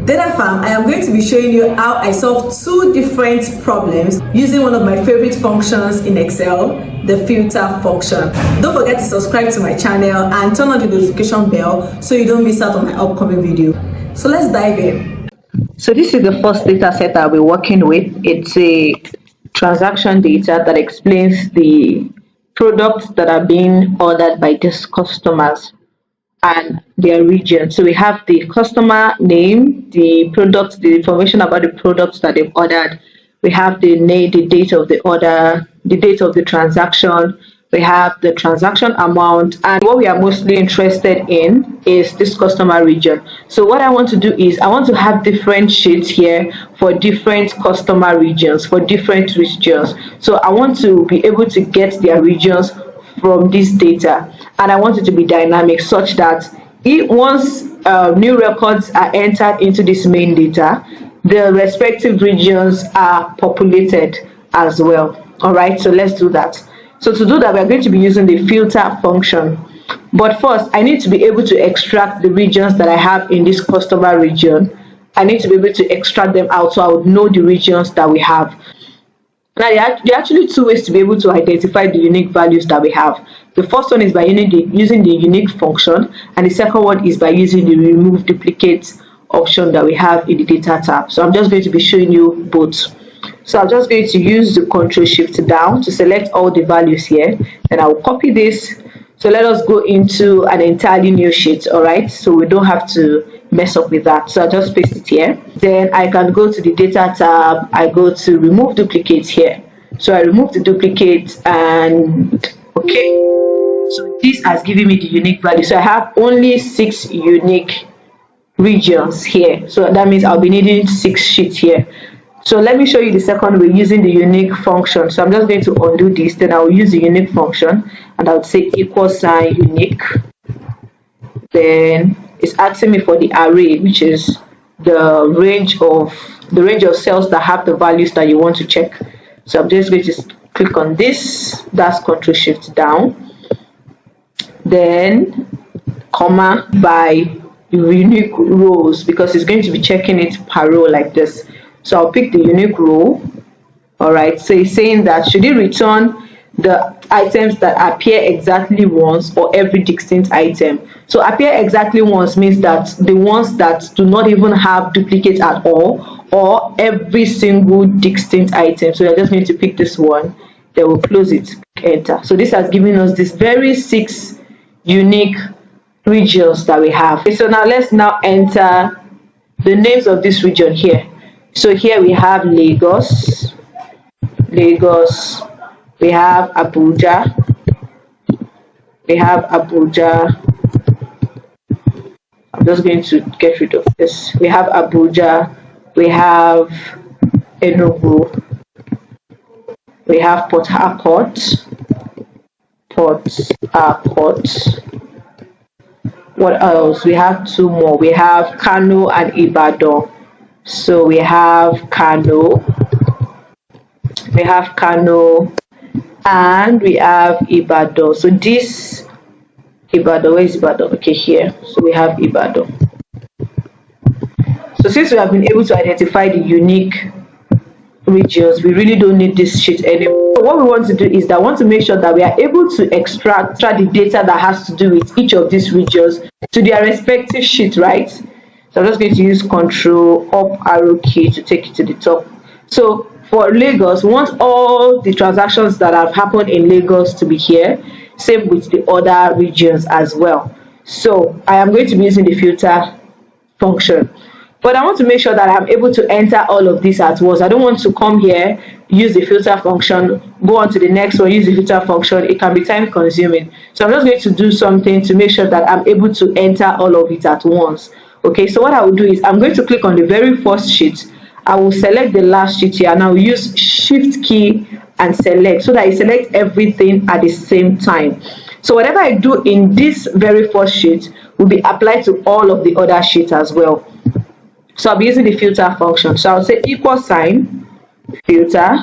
Data fam, I am going to be showing you how I solved two different problems using one of my favorite functions in Excel, the filter function. Don't forget to subscribe to my channel and turn on the notification bell so you don't miss out on my upcoming video. So let's dive in. So this is the first data set I'll be working with. It's a transaction data that explains the products that are being ordered by these customers and their region. So we have the customer name, the product, the information about the products that they've ordered. We have the name, the date of the order, the date of the transaction. We have the transaction amount, and what we are mostly interested in is this customer region. So what I want to do is I want to have different sheets here for different customer regions, for different regions. So I want to be able to get their regions from this data, and I want it to be dynamic such that once new records are entered into this main data, the respective regions are populated as well. All right, so let's do that. So to do that, we're going to be using the filter function. But first, I need to be able to extract the regions that I have in this customer region. I need to be able to extract them out so I would know the regions that we have. Now, there are actually two ways to be able to identify the unique values that we have. The first one is by using the unique function, and the second one is by using the remove duplicate option that we have in the data tab. So I'm just going to be showing you both. So I'm just going to use the Ctrl+Shift down to select all the values here. Then I will copy this. So let us go into an entirely new sheet, all right? So we don't have to mess up with that. So I'll just paste it here. Then I can go to the data tab. I go to remove duplicates here. So I remove the duplicate and okay. So this has given me the unique value. So I have only 6 unique regions here. So that means I'll be needing 6 sheets here. So let me show you the second way using the unique function. So I'm just going to undo this, then I'll use the unique function and I'll say =, unique. Then it's asking me for the array, which is the range of cells that have the values that you want to check. So I'm just going to click on this, that's Ctrl+Shift down. Then comma by unique rows, because it's going to be checking it per row like this. So I'll pick the unique row. All right, so it's saying that should it return the items that appear exactly once or every distinct item. So appear exactly once means that the ones that do not even have duplicates at all, or every single distinct item. So I just need to pick this one, then we'll close it, enter. So this has given us this very 6 unique regions that we have. Okay, so now let's enter the names of this region here. So here we have Lagos, we have Abuja, I'm just going to get rid of this. We have Abuja, we have Enugu, we have Port Harcourt. What else? We have 2 more. We have Kano and Ibadan. So we have Kano, and we have Ibadan. So this Ibadan, where is Ibadan? Okay, here. So we have Ibadan. So since we have been able to identify the unique regions, we really don't need this sheet anymore. So what we want to do is that I want to make sure that we are able to extract the data that has to do with each of these regions to their respective sheet, right? So I'm just going to use Ctrl up arrow key to take it to the top. So for Lagos, we want all the transactions that have happened in Lagos to be here. Same with the other regions as well. So I am going to be using the filter function. But I want to make sure that I'm able to enter all of these at once. I don't want to come here, use the filter function, go on to the next one, use the filter function. It can be time consuming. So I'm just going to do something to make sure that I'm able to enter all of it at once. Okay, so what I will do is I'm going to click on the very first sheet. I will select the last sheet here and I will use Shift key and select so that I select everything at the same time. So whatever I do in this very first sheet will be applied to all of the other sheets as well. So I'll be using the filter function. So I'll say =, filter.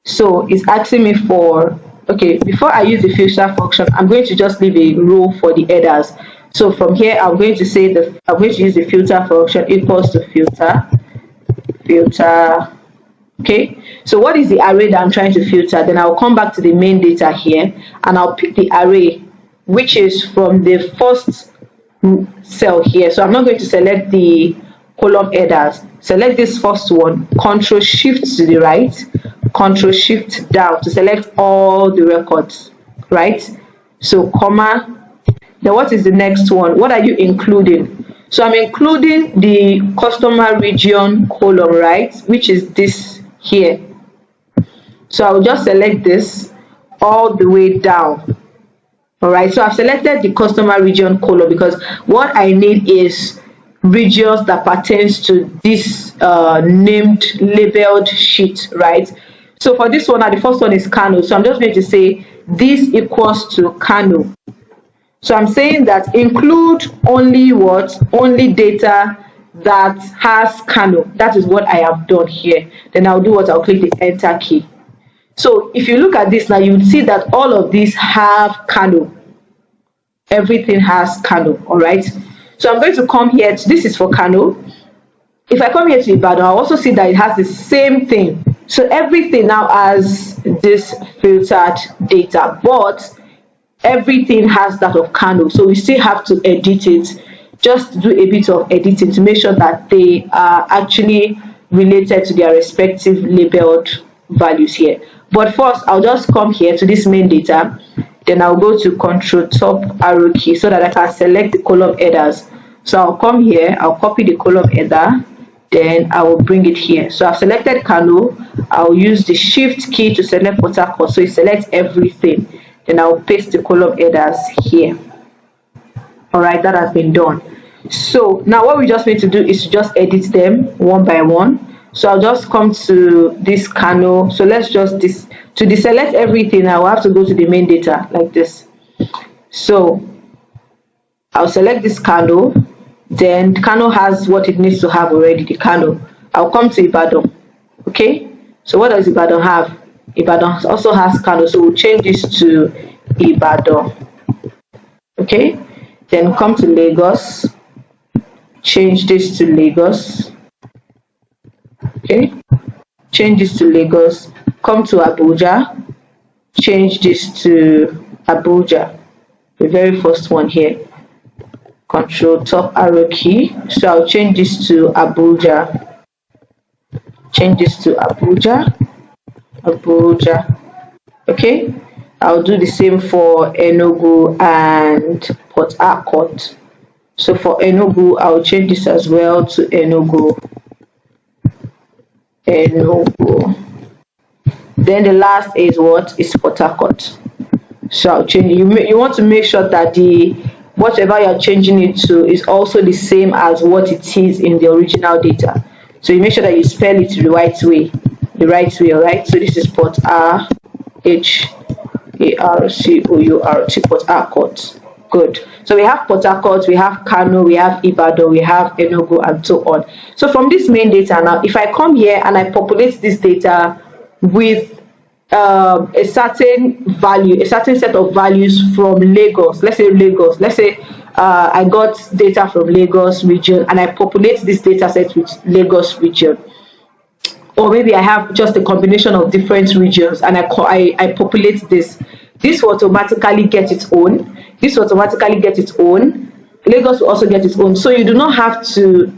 So it's asking me for, okay, before I use the filter function, I'm going to just leave a row for the headers. So from here, I'm going to use the filter function equals to filter. Okay, so what is the array that I'm trying to filter? Then I'll come back to the main data here, and I'll pick the array which is from the first cell here. So I'm not going to select the column headers. Select this first one, Control Shift to the right, Control Shift down to select all the records, right? So comma, then what is the next one? What are you including? So I'm including the customer region column, right, which is this here. So I'll just select this all the way down. All right, so I've selected the customer region column because what I need is regions that pertains to this named labeled sheet, right? So for this one, the first one is Kano. So I'm just going to say this equals to Kano. So I'm saying that include only what? Only data that has Kano. That is what I have done here. Then I'll do what? I'll click the enter key. So if you look at this now, you would see that all of these have Kano. Everything has Kano, all right? So I'm going to come here. This is for Kano. If I come here to Ibadan, I'll also see that it has the same thing. So everything now has this filtered data, but everything has that of Kano. So we still have to edit it, just do a bit of editing to make sure that they are actually related to their respective labeled values here. But first, I'll just come here to this main data. Then I'll go to Control top arrow key so that I can select the column headers. So I'll come here, I'll copy the column header, then I will bring it here. So I've selected Kano. I'll use the Shift key to select Port Harcourt, so it selects everything. Then I'll paste the column headers here. All right, that has been done. So now what we just need to do is to just edit them one by one. So I'll just come to this Kano. So let's just to deselect everything. I will have to go to the main data like this. So I'll select this Kano. Then Kano has what it needs to have already. The Kano. I'll come to Ibadan. Okay. So what does Ibadan have? Ibadan also has Kano. So we'll change this to Ibadan. Okay. Then come to Lagos. Change this to Lagos. Okay, change this to Lagos. Come to Abuja, change this to Abuja, the very first one here. Control top arrow key. So I'll change this to Abuja. Change this to Abuja. Abuja. Okay, I'll do the same for Enugu and Port Harcourt. So for Enugu, I'll change this as well to Enugu. Then the last is what? Is Port Harcourt. So I'll change. You want to make sure that the whatever you're changing it to is also the same as what it is in the original data. So you make sure that you spell it the right way. All right? So this is Port Harcourt, Port Harcourt. Good. So we have Port Harcourt, we have Kano, we have Ibadan, we have Enugu, and so on. So from this main data now, if I come here and I populate this data with a certain value, a certain set of values from Lagos, let's say Lagos, let's say I got data from Lagos region and I populate this data set with Lagos region. Or maybe I have just a combination of different regions and I populate this. This will automatically get its own. This will automatically get its own. Lagos will also get its own. So you do not have to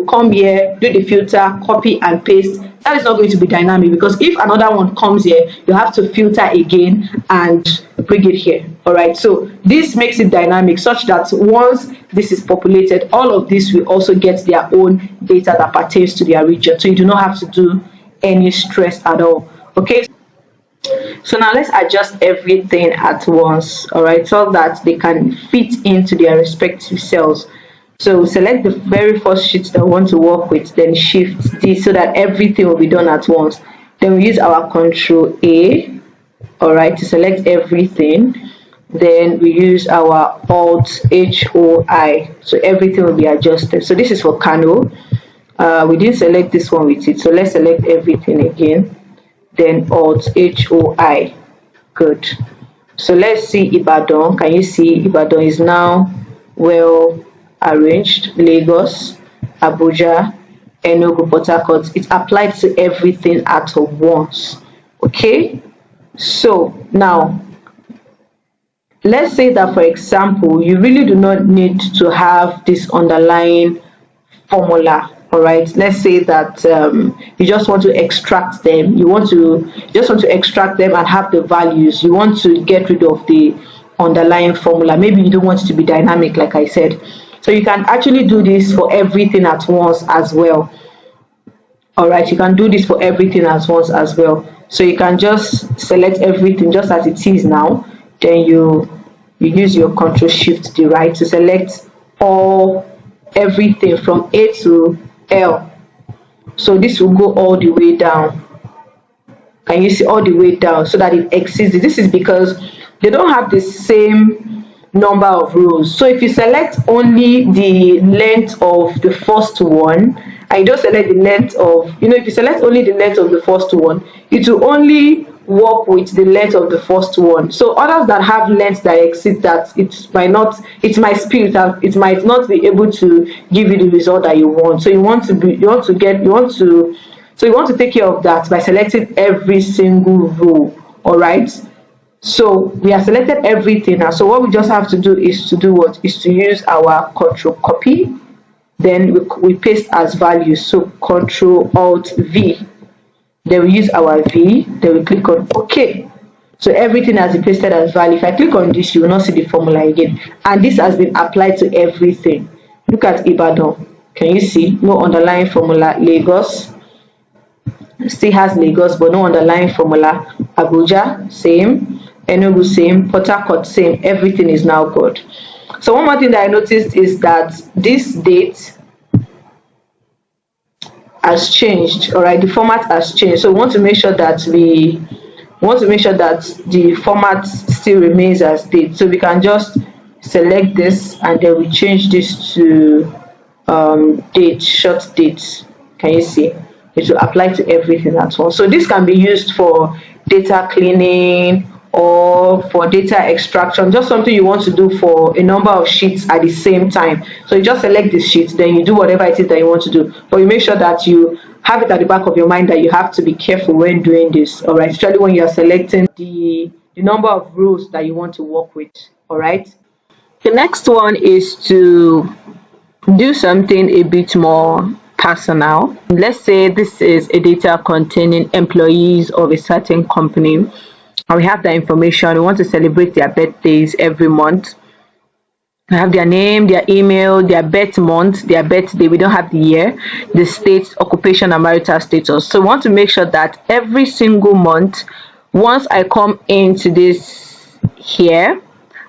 come here, do the filter, copy and paste. That is not going to be dynamic because if another one comes here, you have to filter again and bring it here. All right. So this makes it dynamic such that once this is populated, all of this will also get their own data that pertains to their region. So you do not have to do any stress at all. Okay. So now let's adjust everything at once, all right, so that they can fit into their respective cells. So select the very first sheet that we want to work with, then Shift D so that everything will be done at once. Then we use our Control A, all right, to select everything. Then we use our Alt HOI, so everything will be adjusted. So this is for Kano. We didn't select this one with it, so let's select everything again. Then Alt HOI. Good. So let's see Ibadan. Can you see Ibadan is now well arranged? Lagos, Abuja, Enugu, Port Harcourt. It applied to everything at once. Okay. So now let's say that, for example, you really do not need to have this underlying formula. All right, let's say that you just want to extract them, extract them and have the values. You want to get rid of the underlying formula. Maybe you don't want it to be dynamic, like I said. So you can actually do this for everything at once as well. All right, you can do this for everything at once as well. So you can just select everything just as it is now. Then you use your Control Shift D, right, to select everything from A to L. So this will go all the way down. Can you see, all the way down, so that it exceeds it? This is because they don't have the same number of rows. So if you select only the length of the first one, and you don't select the length of, if you select only the length of the first one, it will only work with the length of the first one. So others that have length that exceed that, it might not be able to give you the result that you want. So you want to take care of that by selecting every single row. All right, so we have selected everything now. So what we just have to do is to use our Control Copy, then we paste as value. So Control Alt V, then we use our V, then we click on OK. So everything has been pasted as value. If I click on this, you will not see the formula again, and this has been applied to everything. Look at Ibadan. Can you see? No underlying formula. Lagos still has Lagos, but no underlying formula. Abuja, same. Enugu, same. Port Harcourt, same. Everything is now good. So one more thing that I noticed is that this date has changed. All right, the format has changed. So we want to make sure that the format still remains as date. So we can just select this and then we change this to date, short date. Can you see? It will apply to everything at once. So this can be used for data cleaning or for data extraction, just something you want to do for a number of sheets at the same time. So you just select the sheet, then you do whatever it is that you want to do, but you make sure that you have it at the back of your mind that you have to be careful when doing this. All right, especially when you are selecting the number of rows that you want to work with. All right, the next one is to do something a bit more personal. Let's say this is a data containing employees of a certain company, and we have that information. We want to celebrate their birthdays every month. We have their name, their email, their birth month, their birthday. We don't have the year, the state, occupation, and marital status. So we want to make sure that every single month, once I come into this here,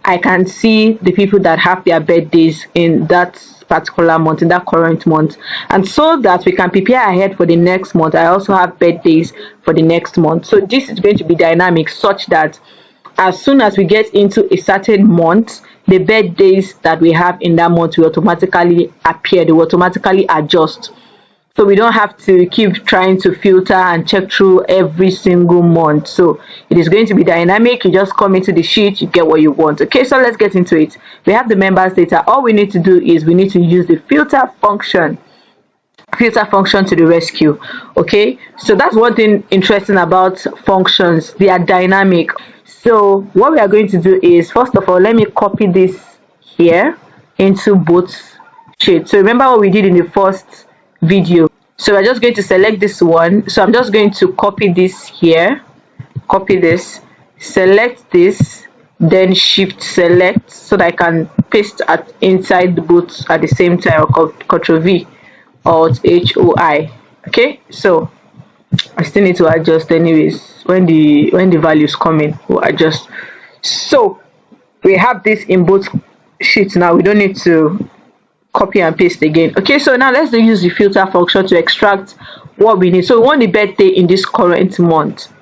I can see the people that have their birthdays in that particular month, in that current month, and so that we can prepare ahead for the next month. I also have birthdays for the next month. So this is going to be dynamic, such that as soon as we get into a certain month, the birthdays that we have in that month will automatically appear, they will automatically adjust. So we don't have to keep trying to filter and check through every single month. So it is going to be dynamic. You just come into the sheet, you get what you want. Okay, so let's get into it. We have the members data. All we need to do is we need to use the filter function to the rescue. Okay, so that's one thing interesting about functions. They are dynamic. So what we are going to do is, first of all, let me copy this here into both sheets. So remember what we did in the first video. So we're just going to select this one. So I'm just going to copy this here, copy this, select this, then shift select, so that I can paste inside the both at the same time, or Ctrl V, Alt HOI. Okay, so I still need to adjust anyways. When the values come in, we'll adjust. So we have this in both sheets now. We don't need to copy and paste again. Okay, so now let's use the filter function to extract what we need. So we want the birthday in this current month.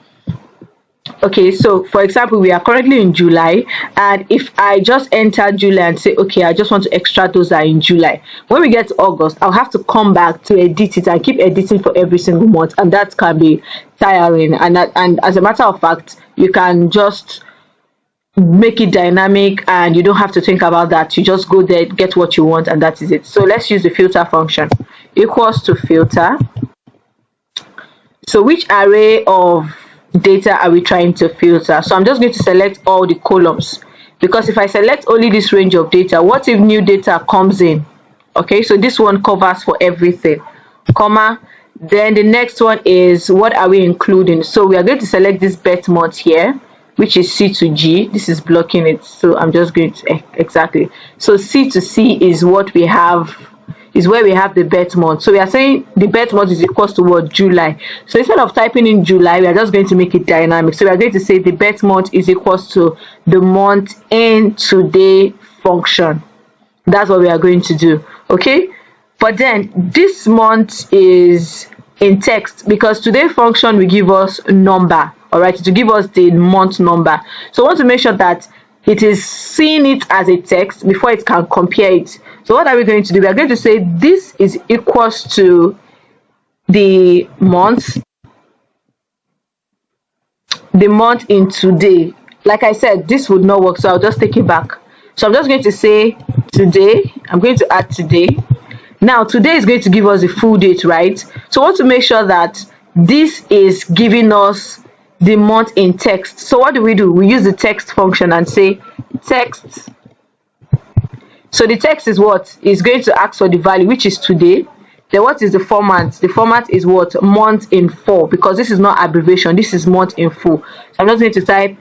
Okay, so for example, we are currently in July, and if I just enter July and say, okay, I just want to extract those that are in July, when we get to August, I'll have to come back to edit it and keep editing for every single month, and that can be tiring. And as a matter of fact, you can just make it dynamic, and you don't have to think about that. You just go there, get what you want, and that is it. So let's use the filter function. Equals to filter. So which array of data are we trying to filter? So I'm just going to select all the columns, because if I select only this range of data, what if new data comes in? Okay, so this one covers for everything, comma. Then the next one is what are we including? So we are going to select this bet month here, which is C to G. This is blocking it, so I'm just going to exactly. So C to C is what we have, is where we have the bet month. So we are saying the bet month is equals to what? July. So instead of typing in July, we are just going to make it dynamic. So we are going to say the bet month is equals to the month in today function. That's what we are going to do. Okay, but then this month is in text, because today function will give us number. All right, to give us the month number. So I want to make sure that it is seeing it as a text before it can compare it. So what are we going to do? We are going to say this is equals to the month in today. Like I said, this would not work, so I'll just take it back. So I'm just going to say today. I'm going to add today. Now today is going to give us the full date, right? So I want to make sure that this is giving us the month in text. So what do? We use the text function and say text. So the text is what? Is going to ask for the value, which is today. Then what is the format? The format is what? Month in full, because this is not abbreviation, this is month in full. So I'm just going to type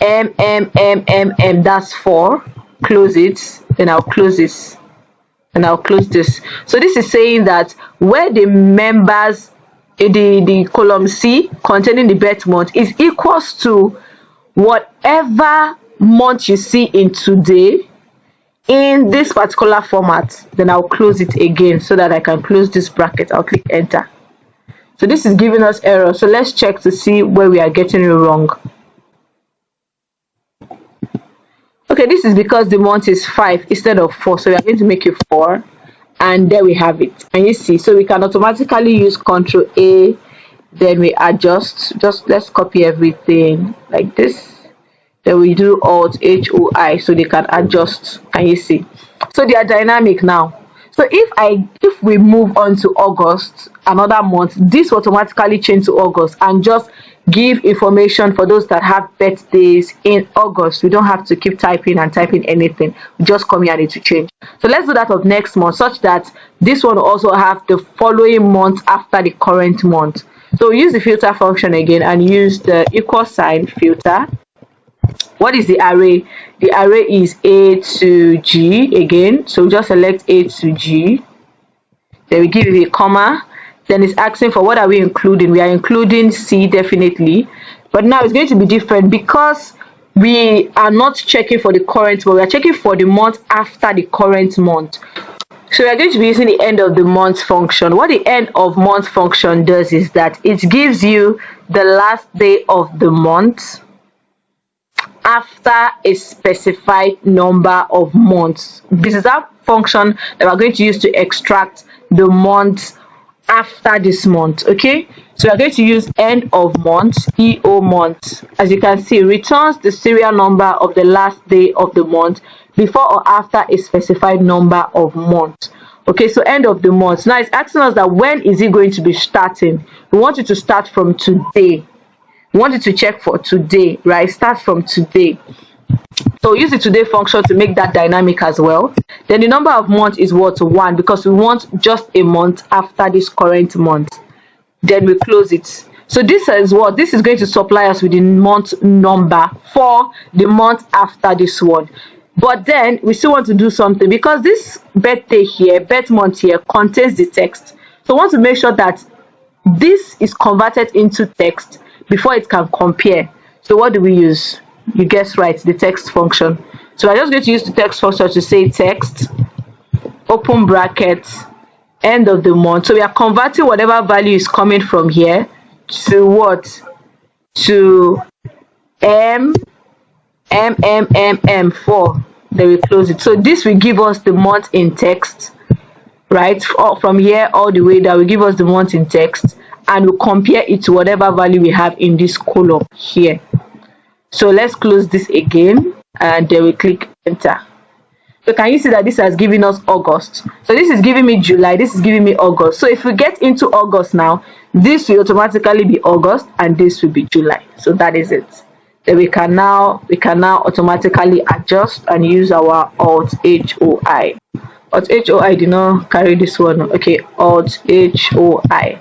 M, that's 4, close it, then I'll close this, and I'll close this. So this is saying that where the members, the column C containing the bet month is equals to whatever month you see in today in this particular format, then I'll close it again so that I can close this bracket. I'll click enter. So this is giving us error. So let's check to see where we are getting it wrong. Okay, this is because the month is 5 instead of 4, so we are going to make it 4, and there we have it. And you see, so we can automatically use Ctrl A, then we adjust. Just let's copy everything like this. Then we do Alt HOI so they can adjust, and you see, so they are dynamic now. So if we move on to August, another month, this will automatically change to August and just give information for those that have birthdays in August. We don't have to keep typing anything. We just come here and it will change. So let's do that of next month, such that this one will also have the following month after the current month. So we use the filter function again and use the equal sign filter. What is the array? The array is A to G again. So we just select A to G. Then we give it a comma. Then it's asking for what are we including? We are including C, definitely. But now it's going to be different because we are not checking for the current month. We are checking for the month after the current month. So we are going to be using the end of the month function. What the end of month function does is that it gives you the last day of the month after a specified number of months. This is that function that we're going to use to extract the month after this month. Okay, so we're going to use end of month, EO month. As you can see, returns the serial number of the last day of the month before or after a specified number of months. Okay, so end of the month. Now it's asking us that when is it going to be starting. We want it to start from today. We want it to check for today, right? Start from today. So use the today function to make that dynamic as well. Then the number of months is what? 1, because we want just a month after this current month. Then we close it. So this is what? This is going to supply us with the month number for the month after this one. But then we still want to do something, because this birthday here, birth month here, contains the text. So we want to make sure that this is converted into text before it can compare. So what do we use? You guessed right, the text function. So I'm just going to use the text function to say text, open brackets, end of the month. So we are converting whatever value is coming from here to what? To M4. Then we close it. So this will give us the month in text, right? From here all the way down will give us the month in text, and we'll compare it to whatever value we have in this column here. So let's close this again. and then we click enter. So can you see that this has given us August? So this is giving me July, this is giving me August. So if we get into August now, this will automatically be August and this will be July. So that is it. Then we can now automatically adjust and use our Alt HOI. Alt HOI did not carry this one. Okay, Alt HOI.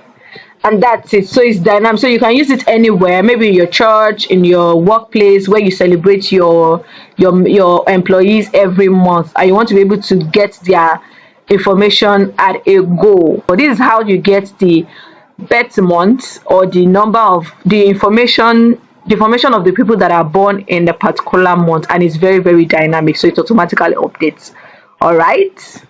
And that's it. So it's dynamic, so you can use it anywhere, maybe in your church, in your workplace, where you celebrate your employees every month and you want to be able to get their information at a go. But this is how you get the birth month or the number of the information of the people that are born in a particular month, and it's very, very dynamic, so it automatically updates. All right.